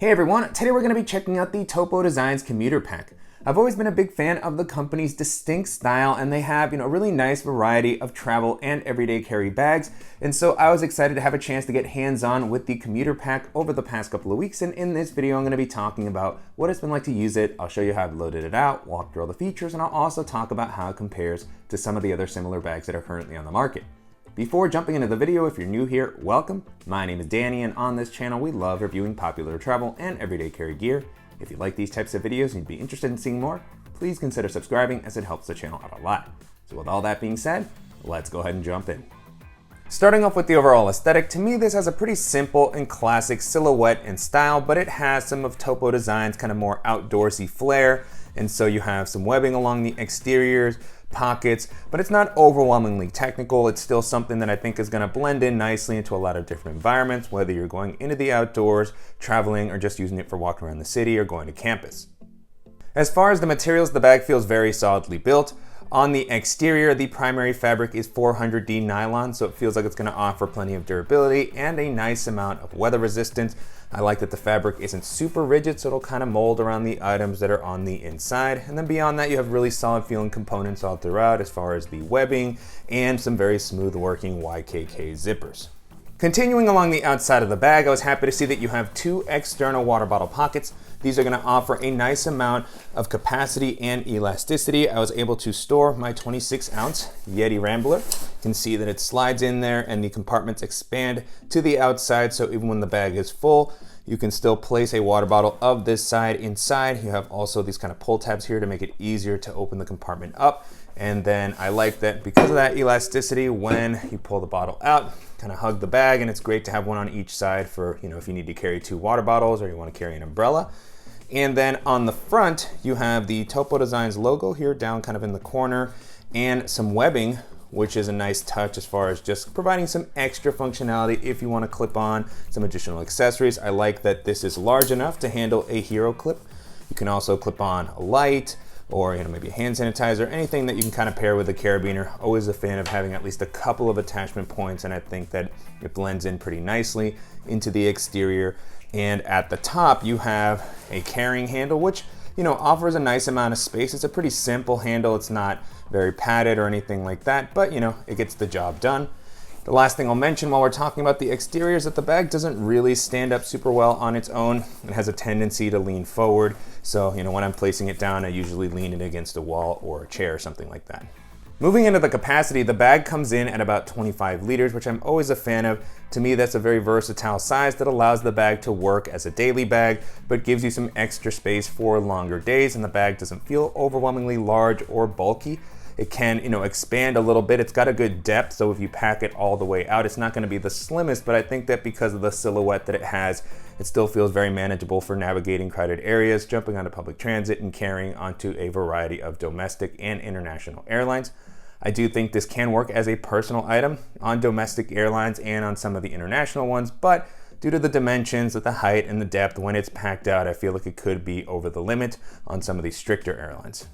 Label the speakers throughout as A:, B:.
A: Hey everyone, today we're going to be checking out the Topo Designs Commuter Pack. I've always been a big fan of the company's distinct style, and they have, a really nice variety of travel and everyday carry bags. And so I was excited to have a chance to get hands-on with the Commuter Pack over the past couple of weeks. And in this video, I'm going to be talking about what it's been like to use it. I'll show you how I've loaded it out, walk through all the features, and I'll also talk about how it compares to some of the other similar bags that are currently on the market. Before jumping into the video, if you're new here, welcome. My name is Danny, and on this channel, we love reviewing popular travel and everyday carry gear. If you like these types of videos and you'd be interested in seeing more, please consider subscribing as it helps the channel out a lot. So with all that being said, let's go ahead and jump in. Starting off with the overall aesthetic, to me this has a pretty simple and classic silhouette and style, but it has some of Topo Designs' kind of more outdoorsy flair. And so you have some webbing along the exteriors, pockets, but it's not overwhelmingly technical. It's still something that I think is going to blend in nicely into a lot of different environments, whether you're going into the outdoors, traveling, or just using it for walking around the city or going to campus. As far as the materials, the bag feels very solidly built. On the exterior, the primary fabric is 400D nylon, so it feels like it's going to offer plenty of durability and a nice amount of weather resistance. I like that the fabric isn't super rigid, so it'll kind of mold around the items that are on the inside. And then beyond that, you have really solid feeling components all throughout as far as the webbing and some very smooth working YKK zippers. Continuing along the outside of the bag, I was happy to see that you have two external water bottle pockets. These are going to offer a nice amount of capacity and elasticity. I was able to store my 26-ounce Yeti Rambler. You can see that it slides in there and the compartments expand to the outside, so even when the bag is full, you can still place a water bottle of this side inside. You have also these kind of pull tabs here to make it easier to open the compartment up. And then I like that because of that elasticity, when you pull the bottle out, kind of hug the bag, and it's great to have one on each side for, if you need to carry two water bottles or you want to carry an umbrella. And then on the front, you have the Topo Designs logo here down kind of in the corner and some webbing, which is a nice touch as far as just providing some extra functionality if you want to clip on some additional accessories. I like that this is large enough to handle a hero clip. You can also clip on a light or maybe a hand sanitizer, anything that you can kind of pair with a carabiner. Always a fan of having at least a couple of attachment points, and I think that it blends in pretty nicely into the exterior. And at the top, you have a carrying handle, which offers a nice amount of space. It's a pretty simple handle. It's not very padded or anything like that, but it gets the job done. The last thing I'll mention while we're talking about the exterior is that the bag doesn't really stand up super well on its own. It has a tendency to lean forward. So, when I'm placing it down, I usually lean it against a wall or a chair or something like that. Moving into the capacity, the bag comes in at about 25 liters, which I'm always a fan of. To me, that's a very versatile size that allows the bag to work as a daily bag, but gives you some extra space for longer days, and the bag doesn't feel overwhelmingly large or bulky. It can, expand a little bit. It's got a good depth, so if you pack it all the way out, it's not going to be the slimmest, but I think that because of the silhouette that it has, it still feels very manageable for navigating crowded areas, jumping onto public transit, and carrying onto a variety of domestic and international airlines. I do think this can work as a personal item on domestic airlines and on some of the international ones, but due to the dimensions, the height, and the depth, when it's packed out, I feel like it could be over the limit on some of these stricter airlines.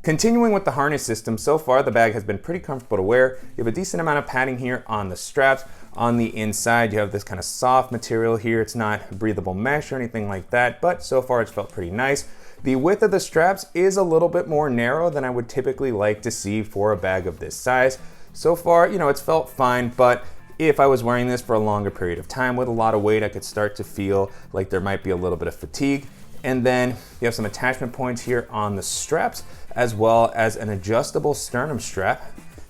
A: Continuing with the harness system, so far the bag has been pretty comfortable to wear. You have a decent amount of padding here on the straps. On the inside, you have this kind of soft material here. It's not breathable mesh or anything like that, but so far it's felt pretty nice. The width of the straps is a little bit more narrow than I would typically like to see for a bag of this size. So far, it's felt fine, but if I was wearing this for a longer period of time with a lot of weight, I could start to feel like there might be a little bit of fatigue. And then you have some attachment points here on the straps, as well as an adjustable sternum strap.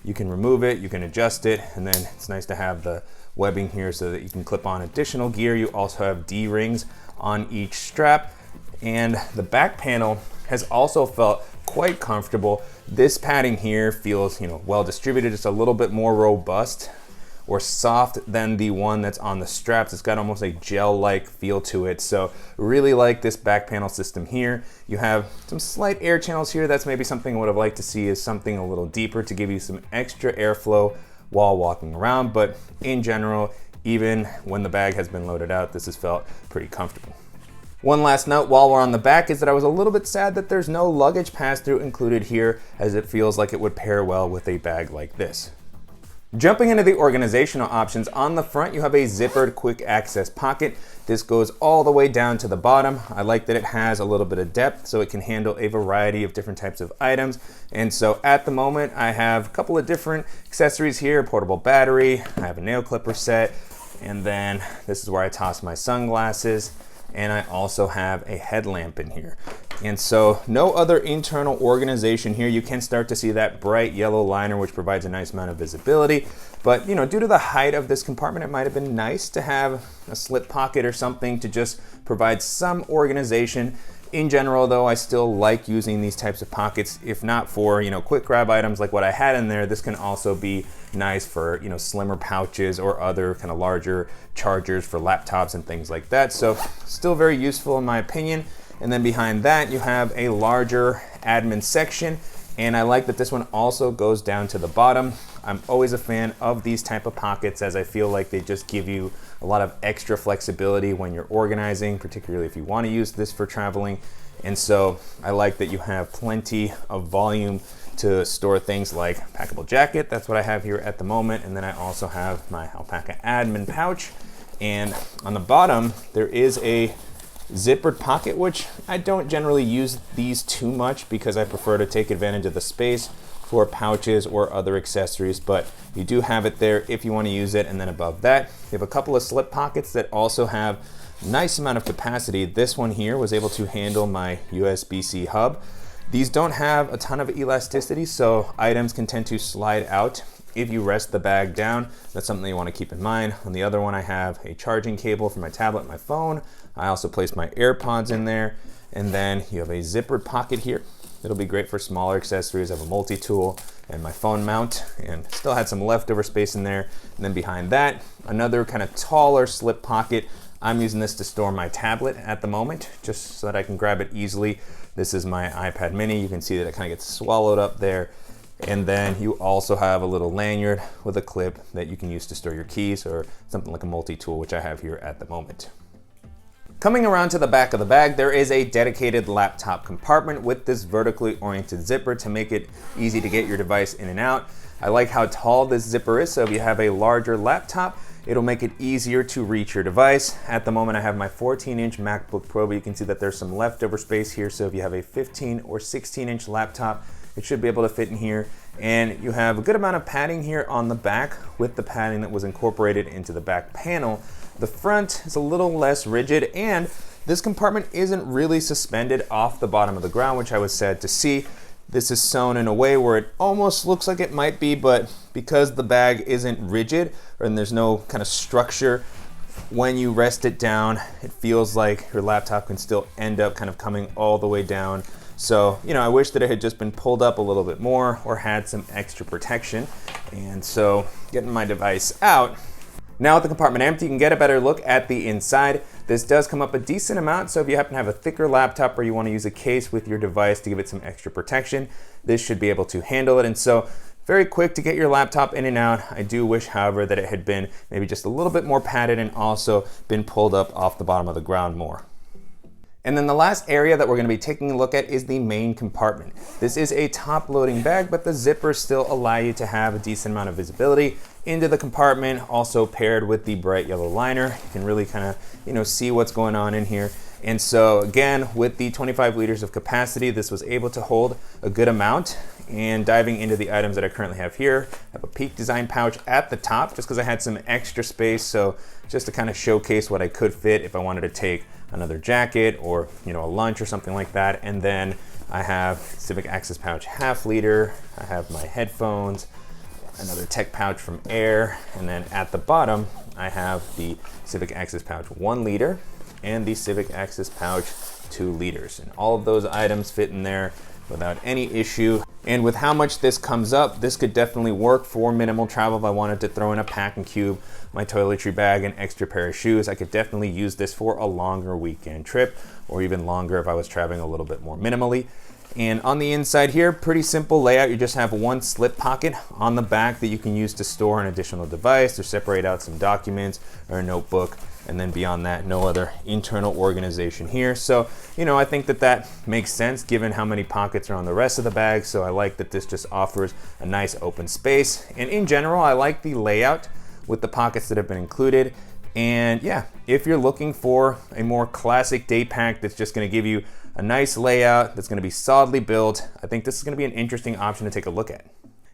A: You can remove it, you can adjust it, and then it's nice to have the webbing here so that you can clip on additional gear. You also have D-rings on each strap, and the back panel has also felt quite comfortable. This padding here feels, well distributed, just a little bit more robust or soft than the one that's on the straps. It's got almost a gel-like feel to it. So really like this back panel system here. You have some slight air channels here. That's maybe something I would have liked to see is something a little deeper to give you some extra airflow while walking around. But in general, even when the bag has been loaded out, this has felt pretty comfortable. One last note while we're on the back is that I was a little bit sad that there's no luggage pass-through included here, as it feels like it would pair well with a bag like this. Jumping into the organizational options, on the front you have a zippered quick access pocket. This goes all the way down to the bottom. I like that it has a little bit of depth so it can handle a variety of different types of items. And so at the moment I have a couple of different accessories here, portable battery, I have a nail clipper set, and then this is where I toss my sunglasses, and I also have a headlamp in here. And so no other internal organization here. You can start to see that bright yellow liner, which provides a nice amount of visibility. But due to the height of this compartment, it might have been nice to have a slip pocket or something to just provide some organization. In general though, I still like using these types of pockets, if not for quick grab items like what I had in there. This can also be nice for slimmer pouches or other kind of larger chargers for laptops and things like that. So still very useful in my opinion. And then behind that you have a larger admin section, and I like that this one also goes down to the bottom. I'm always a fan of these type of pockets, as I feel like they just give you a lot of extra flexibility when you're organizing, particularly if you want to use this for traveling. And so I like that you have plenty of volume to store things like packable jacket. That's what I have here at the moment. And then I also have my alpaca admin pouch. And on the bottom, there is a zippered pocket, which I don't generally use these too much because I prefer to take advantage of the space for pouches or other accessories, but you do have it there if you want to use it. And then above that, you have a couple of slip pockets that also have a nice amount of capacity. This one here was able to handle my USB-C hub. These don't have a ton of elasticity, so items can tend to slide out if you rest the bag down. That's something you want to keep in mind. On the other one, I have a charging cable for my tablet, my phone. I also placed my AirPods in there. And then you have a zippered pocket here. It'll be great for smaller accessories. I have a multi-tool and my phone mount, and still had some leftover space in there. And then behind that, another kind of taller slip pocket. I'm using this to store my tablet at the moment, just so that I can grab it easily. This is my iPad mini. You can see that it kind of gets swallowed up there. And then you also have a little lanyard with a clip that you can use to store your keys or something like a multi-tool, which I have here at the moment. Coming around to the back of the bag, there is a dedicated laptop compartment with this vertically oriented zipper to make it easy to get your device in and out. I like how tall this zipper is, so if you have a larger laptop, it'll make it easier to reach your device. At the moment, I have my 14-inch MacBook Pro, but you can see that there's some leftover space here, so if you have a 15 or 16-inch laptop, it should be able to fit in here. And you have a good amount of padding here on the back with the padding that was incorporated into the back panel. The front is a little less rigid, and this compartment isn't really suspended off the bottom of the ground, which I was sad to see. This is sewn in a way where it almost looks like it might be, but because the bag isn't rigid and there's no kind of structure, when you rest it down, it feels like your laptop can still end up kind of coming all the way down. So, I wish that it had just been pulled up a little bit more or had some extra protection. And so, getting my device out. Now with the compartment empty, you can get a better look at the inside. This does come up a decent amount, so if you happen to have a thicker laptop or you want to use a case with your device to give it some extra protection, this should be able to handle it. And so, very quick to get your laptop in and out. I do wish, however, that it had been maybe just a little bit more padded and also been pulled up off the bottom of the ground more. And then the last area that we're going to be taking a look at is the main compartment. This is a top-loading bag, but the zippers still allow you to have a decent amount of visibility into the compartment, also paired with the bright yellow liner. You can really kind of, see what's going on in here. And so again, with the 25 liters of capacity, this was able to hold a good amount. And diving into the items that I currently have here, I have a Peak Design pouch at the top just because I had some extra space. So just to kind of showcase what I could fit if I wanted to take another jacket or a lunch or something like that. And then I have Civic Access pouch ½ liter. I have my headphones, another tech pouch from Air, and then at the bottom I have the Civic Access pouch 1 liter and the Civic Access pouch 2 liters. And all of those items fit in there without any issue. And with how much this comes up, this could definitely work for minimal travel. If I wanted to throw in a pack and cube, my toiletry bag, an extra pair of shoes, I could definitely use this for a longer weekend trip, or even longer if I was traveling a little bit more minimally. And on the inside here, pretty simple layout. You just have one slip pocket on the back that you can use to store an additional device or separate out some documents or a notebook. And then beyond that, no other internal organization here. So, you know, I think that that makes sense given how many pockets are on the rest of the bag. So I like that this just offers a nice open space. And in general, I like the layout with the pockets that have been included. And yeah, if you're looking for a more classic day pack that's just gonna give you a nice layout, that's gonna be solidly built, I think this is gonna be an interesting option to take a look at.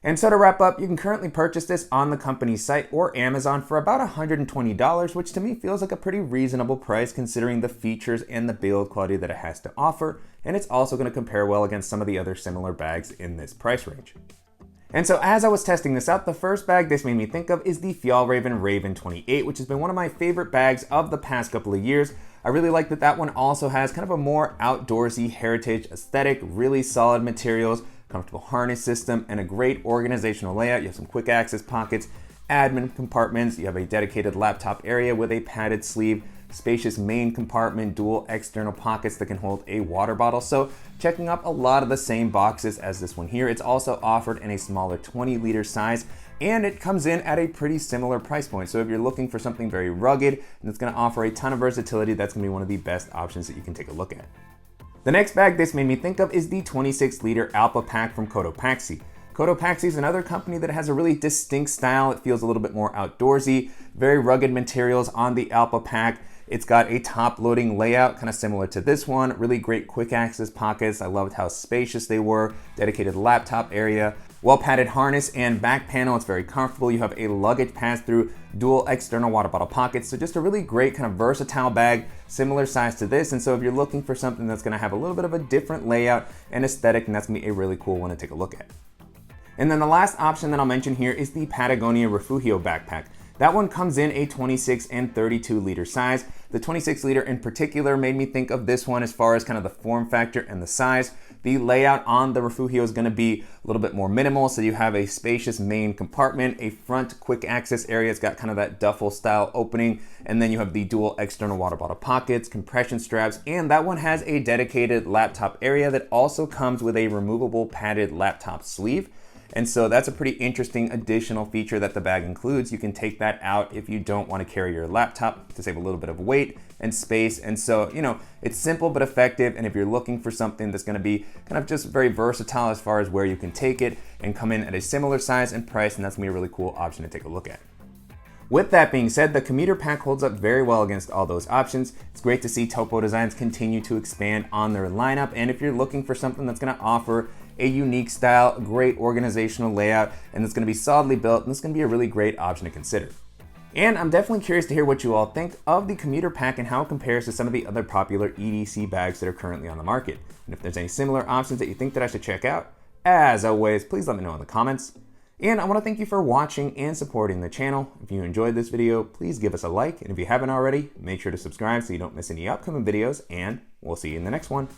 A: And so to wrap up, you can currently purchase this on the company's site or Amazon for about $120, which to me feels like a pretty reasonable price considering the features and the build quality that it has to offer. And it's also going to compare well against some of the other similar bags in this price range. And so as I was testing this out, the first bag this made me think of is the Fjallraven Raven 28, which has been one of my favorite bags of the past couple of years. I really like that that one also has kind of a more outdoorsy heritage aesthetic, really solid materials, comfortable harness system, and a great organizational layout. You have some quick access pockets, admin compartments, you have a dedicated laptop area with a padded sleeve, spacious main compartment, dual external pockets that can hold a water bottle. So checking up a lot of the same boxes as this one here. It's also offered in a smaller 20-liter size, and it comes in at a pretty similar price point. So if you're looking for something very rugged and it's gonna offer a ton of versatility, that's gonna be one of the best options that you can take a look at. The next bag this made me think of is the 26-liter Alpha Pack from Cotopaxi. Cotopaxi is another company that has a really distinct style. It feels a little bit more outdoorsy, very rugged materials on the Alpha Pack. It's got a top-loading layout, kind of similar to this one. Really great quick access pockets. I loved how spacious they were. Dedicated laptop area. Well-padded harness and back panel. It's very comfortable. You have a luggage pass-through, dual external water bottle pockets. So just a really great kind of versatile bag, similar size to this. And so if you're looking for something that's gonna have a little bit of a different layout and aesthetic, and that's gonna be a really cool one to take a look at. And then the last option that I'll mention here is the Patagonia Refugio backpack. That one comes in a 26 and 32 liter size. The 26 liter in particular made me think of this one as far as kind of the form factor and the size. The layout on the Refugio is gonna be a little bit more minimal. So you have a spacious main compartment, a front quick access area. It's got kind of that duffel style opening. And then you have the dual external water bottle pockets, compression straps, and that one has a dedicated laptop area that also comes with a removable padded laptop sleeve. And so that's a pretty interesting additional feature that the bag includes. You can take that out if you don't want to carry your laptop to save a little bit of weight and space. And so, you know, it's simple but effective. And if you're looking for something that's going to be kind of just very versatile as far as where you can take it and come in at a similar size and price, and that's going to be a really cool option to take a look at. With that being said, the commuter pack holds up very well against all those options. It's great to see Topo Designs continue to expand on their lineup. And if you're looking for something that's going to offer a unique style, great organizational layout, and it's gonna be solidly built, and it's gonna be a really great option to consider. And I'm definitely curious to hear what you all think of the commuter pack and how it compares to some of the other popular EDC bags that are currently on the market. And if there's any similar options that you think that I should check out, as always, please let me know in the comments. And I wanna thank you for watching and supporting the channel. If you enjoyed this video, please give us a like. And if you haven't already, make sure to subscribe so you don't miss any upcoming videos, and we'll see you in the next one.